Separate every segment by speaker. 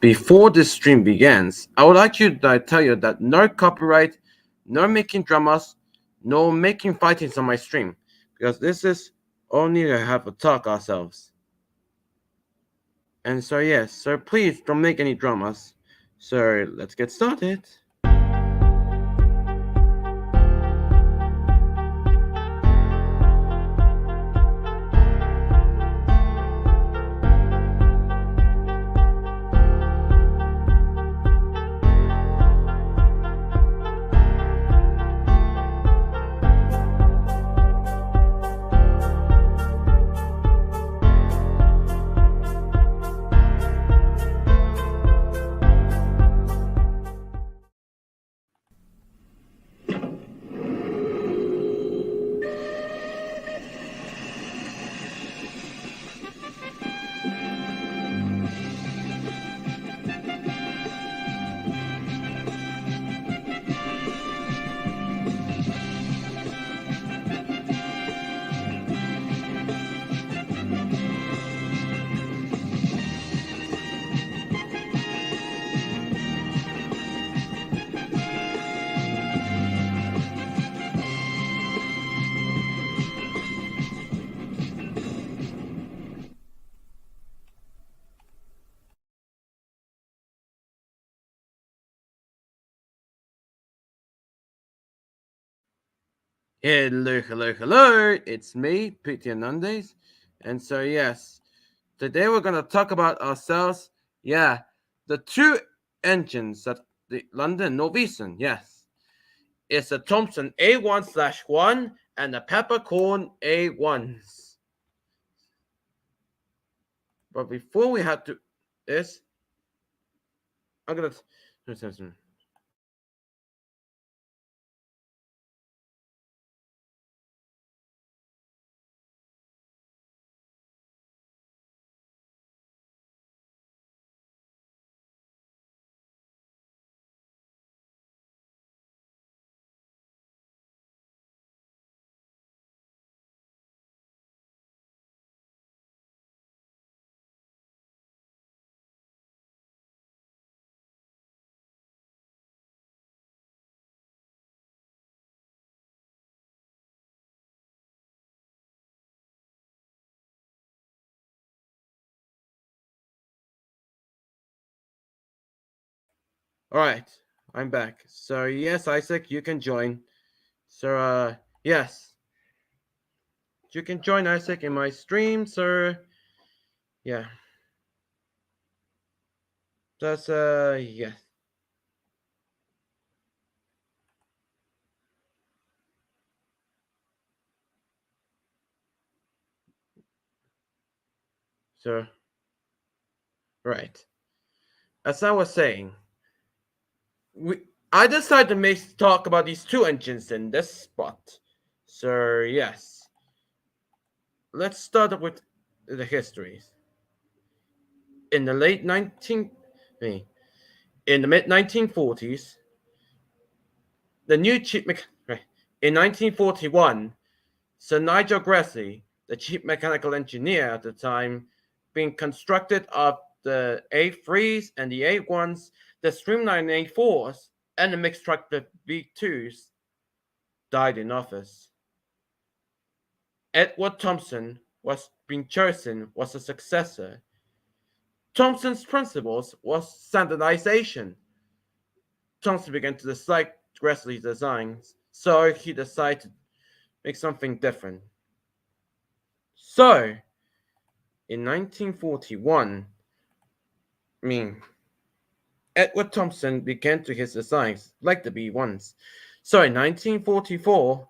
Speaker 1: Before this stream begins, I would like to tell you that no copyright, no making dramas, no making fightings on my stream, because this is only to have a talk ourselves. And so yes, so please don't make any dramas. So let's get started. Hello, it's me, Petey Hernandez. And so yes, today we're gonna talk about ourselves. Yeah, the two engines at the London Northeastern, yes. It's the Thompson A1/1 and the Peppercorn A1s. But before we had to this, I'm gonna Alright, I'm back. So yes, Isaac, you can join. So yes. You can join Isaac in my stream, sir. Yeah. That's yeah. So right. As I was saying, I decided to talk about these two engines in this spot. So yes. Let's start with the histories. In the late 19 in the mid 1940s, the new chief in 1941, Sir Nigel Gresley, the chief mechanical engineer at the time, being constructed of the A3s and the A1s, the streamlined A4s, and the mixed truck V2s, died in office. Edward Thompson was being chosen was a successor. Thompson's principles was standardization. Thompson began to dislike Gresley's designs, so he decided to make something different. So, in 1941, Edward Thompson began to his designs like the B1s. So in 1944,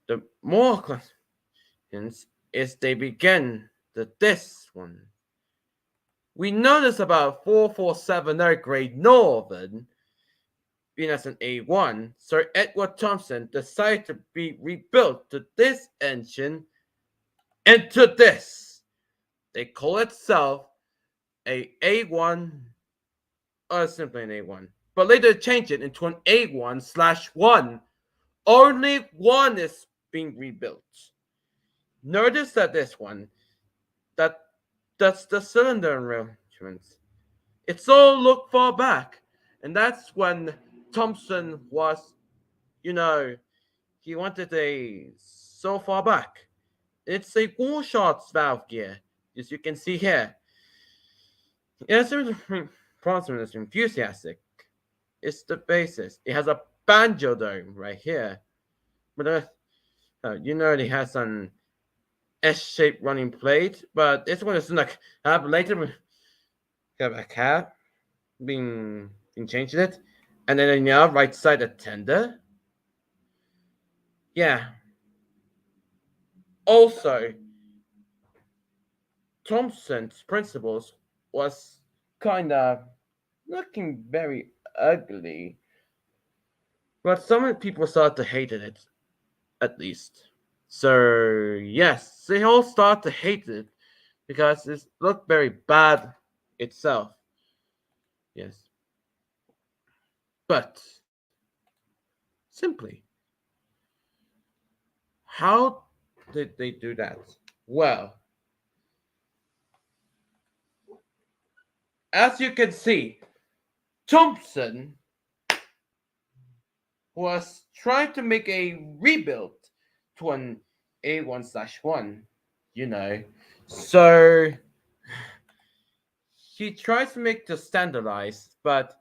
Speaker 1: the more classifications is they began this one. We notice about 4470 Great Northern being as an A1, Sir Edward Thompson decided to be rebuilt to this engine and to this. They call itself a A1 or simply an A1, but later change it into an A1/1. Only one is being rebuilt. Notice that this one, that's the cylinder rail arrangements. It's all look far back, and that's when Thompson was, you know, he wanted a so far back. It's a wall shots valve gear, as you can see here. Yes, Bronson is enthusiastic. It's the basis. It has a banjo dome right here. But it has an S-shaped running plate, but this one is like have later have a cap being changed it, and then on the right side a tender. Yeah. Also, Thompson's principles was kind of looking very ugly, but some people started to hate it at least. So yes, they all start to hate it because it looked very bad itself. Yes, but simply, how did they do that? Well, as you can see, Thompson was trying to make a rebuild to an A1/1, you know. So he tries to make the standardized, but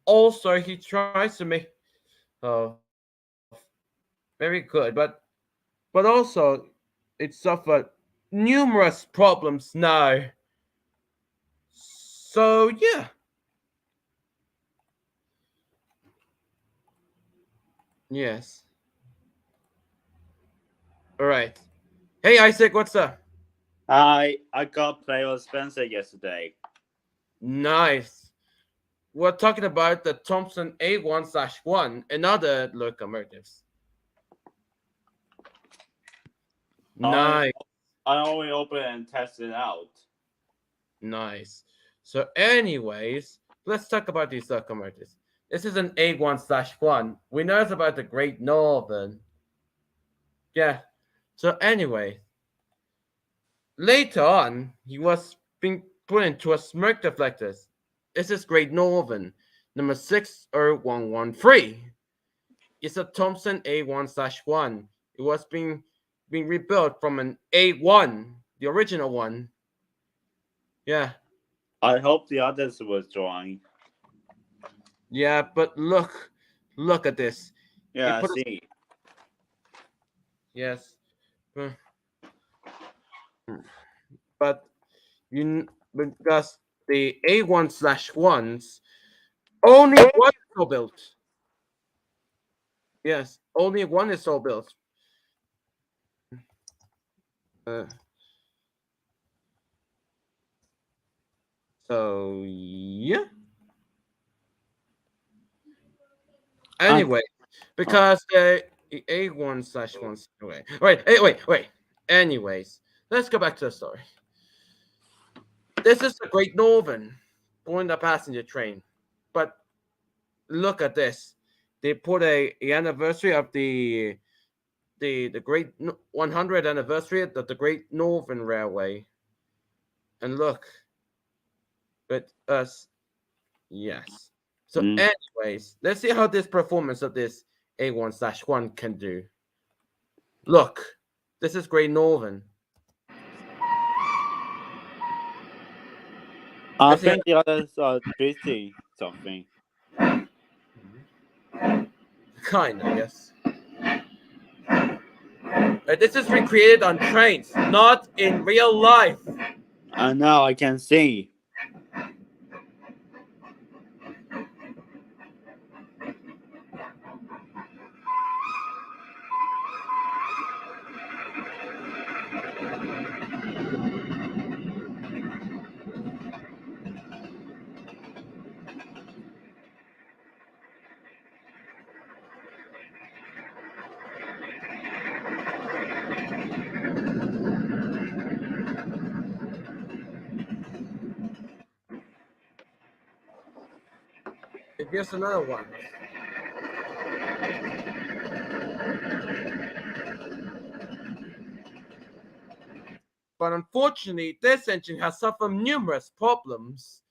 Speaker 1: also he tries to make uh, very good, but also it suffered numerous problems now. So yeah, yes, all right. Hey Isaac, what's up?
Speaker 2: I got play with Spencer yesterday.
Speaker 1: Nice. We're talking about the Thompson A1/1 and other locomotives.
Speaker 2: I
Speaker 1: Nice,
Speaker 2: I only open and test it out.
Speaker 1: nice. So, anyways, let's talk about these locomotives. This is an A1/1. We know it's about the Great Northern. Yeah. So, anyway, later on, he was being put into a smoke deflectors. This is Great Northern, number 60113. It's a Thompson A1/1. It was being rebuilt from an A1, the original one. Yeah,
Speaker 2: I hope the others will join.
Speaker 1: yeah, but look at this. It
Speaker 2: Yeah, I
Speaker 1: put us
Speaker 2: see.
Speaker 1: yes, uh, but because the A1/1s only one is so built. Yes, only one is so built. Uh, so yeah.
Speaker 2: I
Speaker 1: Anyway,
Speaker 2: uh,
Speaker 1: because the A1/1s. Wait. Anyways, let's go back to the story. This is the Great Northern pulling the passenger train, but look at this. They put a anniversary of the Great 100th anniversary of the Great Northern Railway, and look, but us, yes. So,
Speaker 2: mm.
Speaker 1: anyways, let's see how this performance of this A1/1 can do. Look, this is Great Northern.
Speaker 2: I
Speaker 1: Let's see.
Speaker 2: think the others are busy something.
Speaker 1: Kinda, yes. This is recreated on trains, not in real life.
Speaker 2: I know I can see.
Speaker 1: Here's another one. but unfortunately, this engine has suffered numerous problems.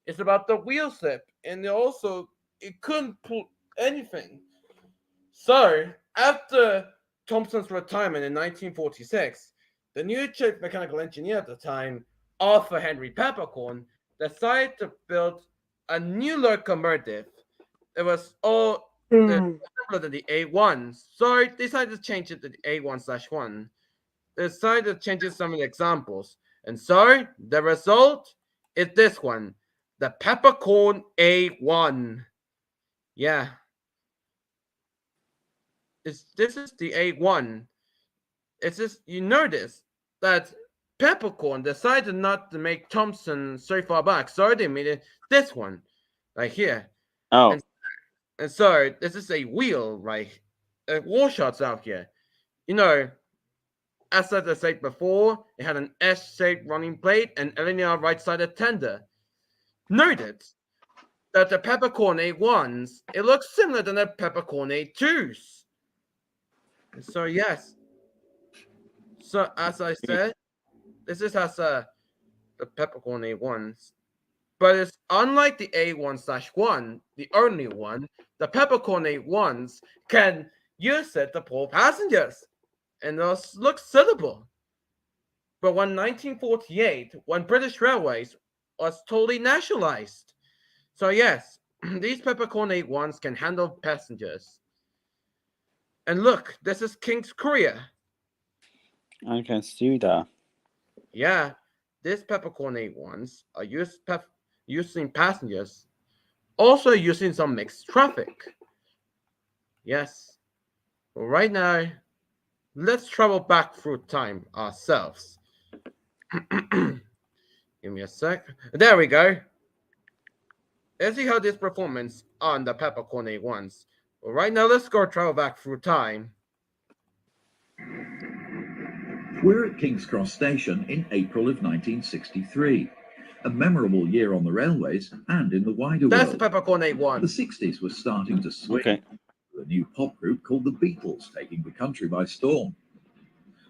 Speaker 1: It's about the wheel slip, and it couldn't pull anything. So, after Thompson's retirement in 1946, the new chief mechanical engineer at the time, Arthur Henry Peppercorn, decided to build a new locomotive. It was all similar to the A1, so he decided to change it to the A1/1. They decided to change some of the examples, and so the result is this one, the Peppercorn A1. Yeah, this is the A1. It's just you notice that Peppercorn decided not to make Thompson so far back, so they made it this one, right here.
Speaker 2: Oh,
Speaker 1: And so this is a wheel, right? Wall shots out here. You know, as I said before, it had an S-shaped running plate and LNER right-sided tender. Noted that the Peppercorn A1s, it looks similar to the Peppercorn A2s. So yes, so as I said, this is as the Peppercorn A1s. But it's unlike the A1/1, the only one, the Peppercorn A1s can use it to pull passengers. And those look suitable. But when 1948, when British Railways was totally nationalized. So yes, these Peppercorn A1s can handle passengers. And look, this is King's Courier.
Speaker 2: I can see that.
Speaker 1: Yeah, these Peppercorn A1s are using passengers, also using some mixed traffic. Yes. But right now, let's travel back through time ourselves. Give me a sec. There we go. Let's see how this performance on the Peppercorn A1s. But right now, let's go travel back through time.
Speaker 3: We're at King's Cross Station in April of 1963, a memorable year on the railways and in the wider
Speaker 1: That's the
Speaker 3: world.
Speaker 1: Peppercorn A1.
Speaker 3: The 60s were starting to swing.
Speaker 2: Okay.
Speaker 3: A new pop group called the Beatles taking the country by storm.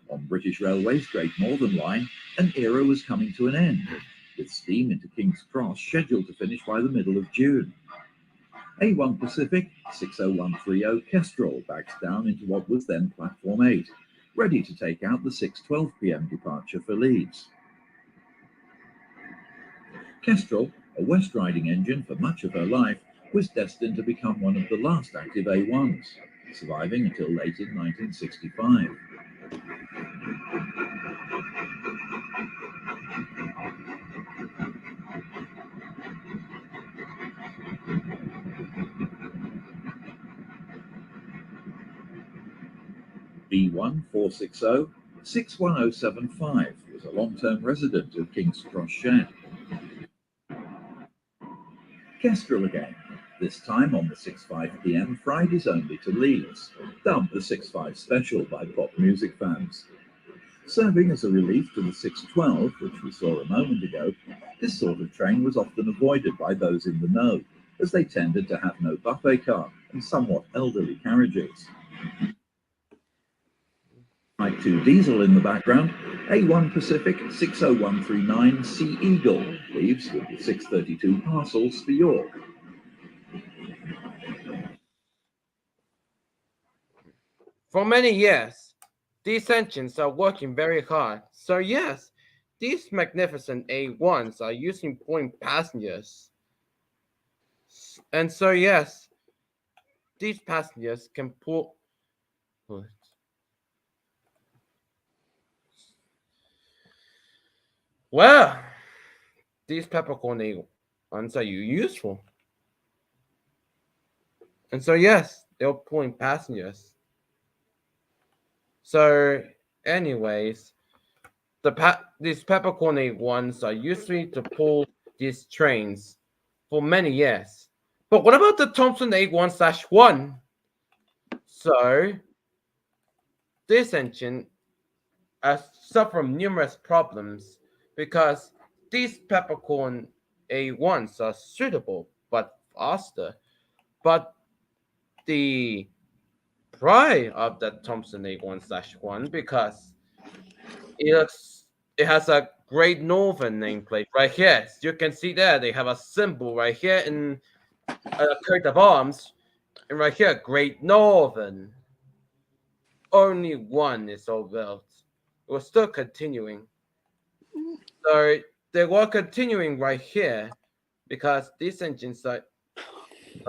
Speaker 3: On British Railways' Great Northern Line, an era was coming to an end, with steam into King's Cross scheduled to finish by the middle of June. A1 Pacific 60130 Kestrel backs down into what was then Platform 8, ready to take out the 6:12 p.m. departure for Leeds. Kestrel, a West Riding engine for much of her life, was destined to become one of the last active A1s, surviving until late in 1965. B1460 61075 was a long-term resident of King's Cross Shed. Kestrel again, this time on the 6:05 p.m. Fridays only to Leeds, dubbed the 6:05 Special by pop music fans. Serving as a relief to the 6:12, which we saw a moment ago, this sort of train was often avoided by those in the know, as they tended to have no buffet car and somewhat elderly carriages. Type 2 diesel in the background, A1 Pacific 60139 Sea Eagle leaves with the 632 parcels for York.
Speaker 1: For many years, these engines are working very hard. So yes, these magnificent A1s are using pulling passengers. And so yes, these passengers can pull. Well, these Peppercorn A1s are useful. And so yes, they're pulling passengers. So anyways, these Peppercorn A1s are usually to pull these trains for many years. But what about the Thompson A1/1? So this engine has suffered from numerous problems because these Peppercorn A1s are suitable but faster. But the pride of the Thompson A1/1 because it looks it has a Great Northern nameplate right here. You can see there they have a symbol right here in a coat of arms, and right here, Great Northern. Only one is all built. It was still continuing. So they were continuing right here because these engines are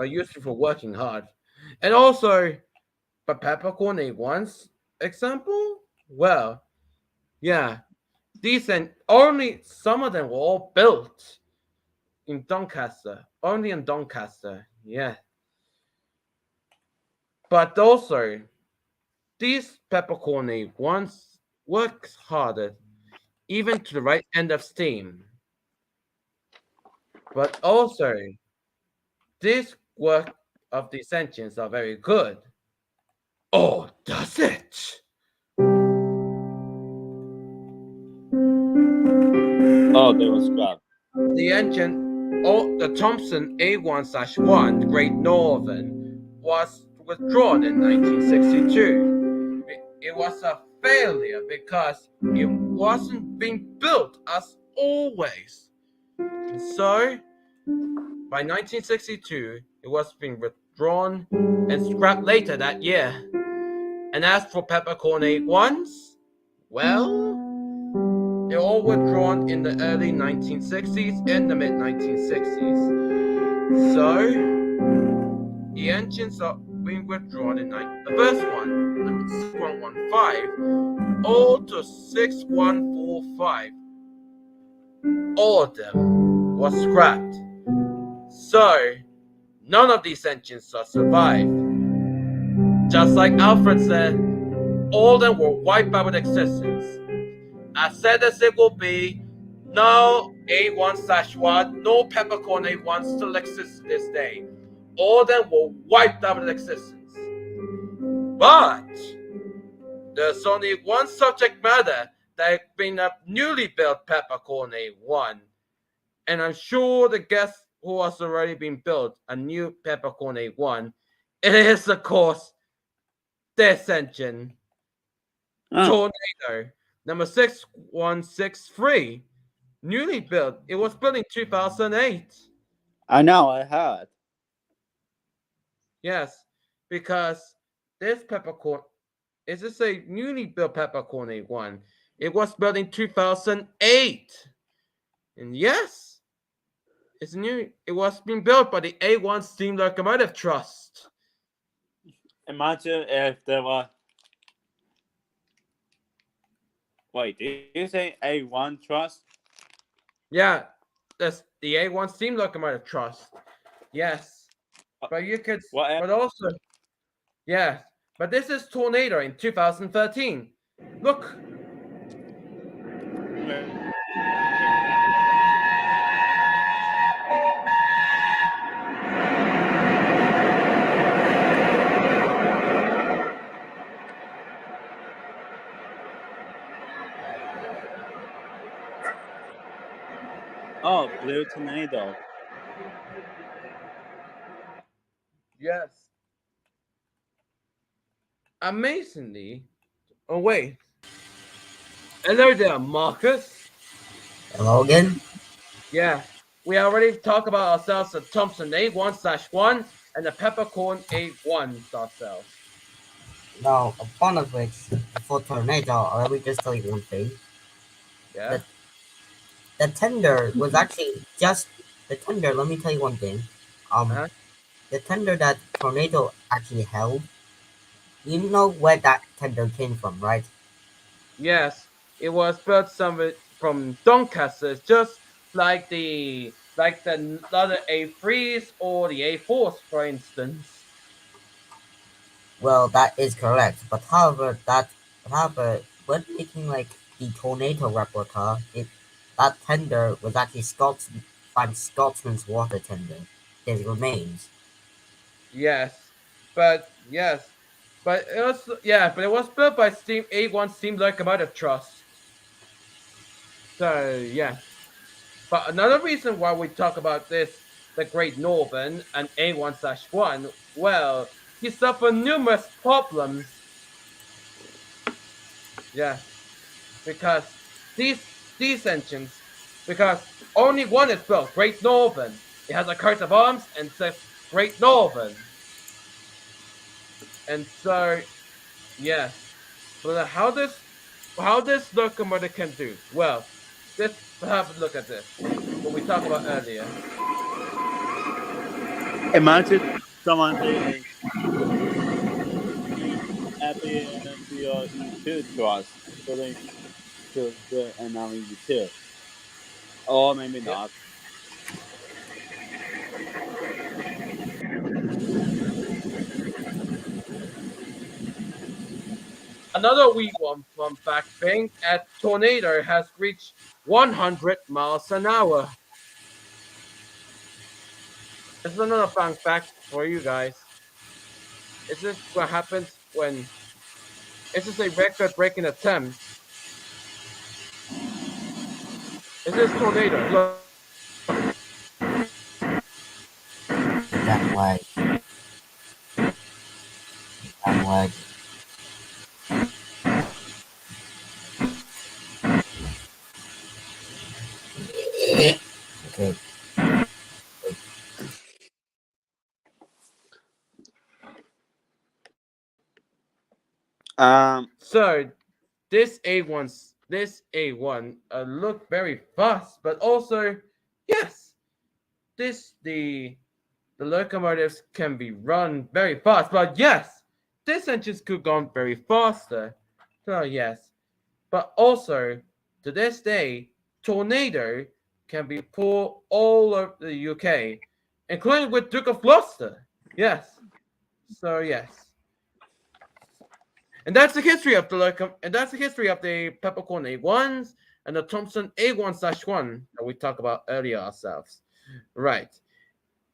Speaker 1: useful for working hard. And also, but Peppercorn A1's example? Well, yeah, these and only some of them were all built in Doncaster. Only in Doncaster, yeah. But also, these Peppercorn A1's works harder, even to the right end of Steam. But also, this work of these engines are very good. Oh, does it?
Speaker 2: Oh, they were scrapped.
Speaker 1: The engine, the Thompson A1/1 Great Northern, was withdrawn in 1962. It was a failure because it wasn't being built as always. So, by 1962, it was being withdrawn and scrapped later that year. And as for Peppercorn A1s, well, they all were drawn in the early 1960s and the mid 1960s. So, the engines are being withdrawn in the first one, the 6115, all to 6145. All of them was scrapped. So, none of these engines are survived. Just like Alfred said, all of them were wiped out of existence. As sad as it will be, no A1/1, no Peppercorn A1 still exists to this day. All of them were wiped out of existence. But there's only one subject matter that has been a newly built Peppercorn A1. And I'm sure the guest who has already been built a new Peppercorn A1, it is of course this engine. Tornado number 6163, newly built. It was built in 2008.
Speaker 2: I know, I heard.
Speaker 1: Yes, because this Peppercorn is this a newly built Peppercorn A1. It was built in 2008. And yes, it's new. It was being built by the A1 Steam Locomotive Trust.
Speaker 2: Imagine if there were. Wait, did you say A1 Trust?
Speaker 1: Yeah, that's the A1 Steam Locomotive Trust. Yes. But you could,
Speaker 2: What?
Speaker 1: but also, yeah. But this is Tornado in 2013. Look.
Speaker 2: Oh, Blue Tornado.
Speaker 1: Yes. Amazingly. Oh, wait. Hello there, Marcus.
Speaker 4: Hello again?
Speaker 1: Yeah. We already talked about ourselves the Thompson A1/1 and the Peppercorn A1 ourselves.
Speaker 4: Now, upon of which, before Tornado, let me just tell you one thing.
Speaker 1: Yeah.
Speaker 4: The tender was actually just the tender. Let me tell you one thing.
Speaker 1: Uh-huh.
Speaker 4: The tender that Tornado actually held. You know where that tender came from, right?
Speaker 1: Yes. It was built somewhere from Doncaster, just like the other A3s or the A4s, for instance.
Speaker 4: Well, that is correct. But however, when making like the Tornado replica, that tender was actually Scotsman's water tender. His remains.
Speaker 1: Yes, but it was built by Steam A1 Steam Locomotive Trust. So yeah, but another reason why we talk about this, the Great Northern and A1/1, well, he suffered numerous problems. Yeah, because these these engines because only one is built, Great Northern. It has a coat of arms and says Great Northern. And so, yes. But how this locomotive can do? Well, let's have a look at this. What we talked about earlier.
Speaker 2: Imagine someone doing Ep.30 to us, building to the LNER, or maybe not.
Speaker 1: Another wee one fun fact being a tornado has reached 100 miles an hour. This is another fun fact for you guys. This is what happens when this is a record-breaking attempt. This is tornado. Look.
Speaker 4: That way. That way. Okay.
Speaker 1: So this A1 look very fast, but also yes, the locomotives can be run very fast, but yes, this engines could go very faster. So yes, but also to this day, tornado can be pulled all over the UK, including with Duke of Gloucester. Yes, so yes. And that's the history of the Peppercorn A1s and the Thompson A1/1 that we talked about earlier ourselves. Right.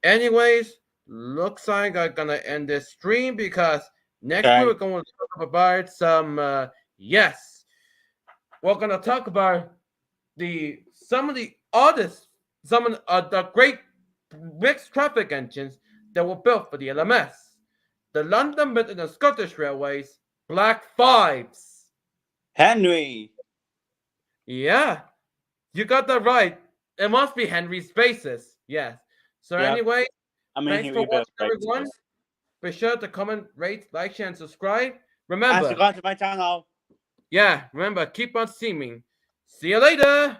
Speaker 1: Anyways, looks like I'm gonna end this stream because next week we're going to talk about some yes. We're gonna talk about some of the great mixed traffic engines that were built for the LMS. The London Midland and Scottish Railways Black Fives.
Speaker 2: Henry.
Speaker 1: Yeah, you got that right. It must be Henry's Spaces. Yes. So anyway, thanks for watching, everyone. Be sure to comment, rate, like, share, and subscribe. Remember,
Speaker 2: subscribe to my channel.
Speaker 1: yeah, remember, keep on streaming. See you later.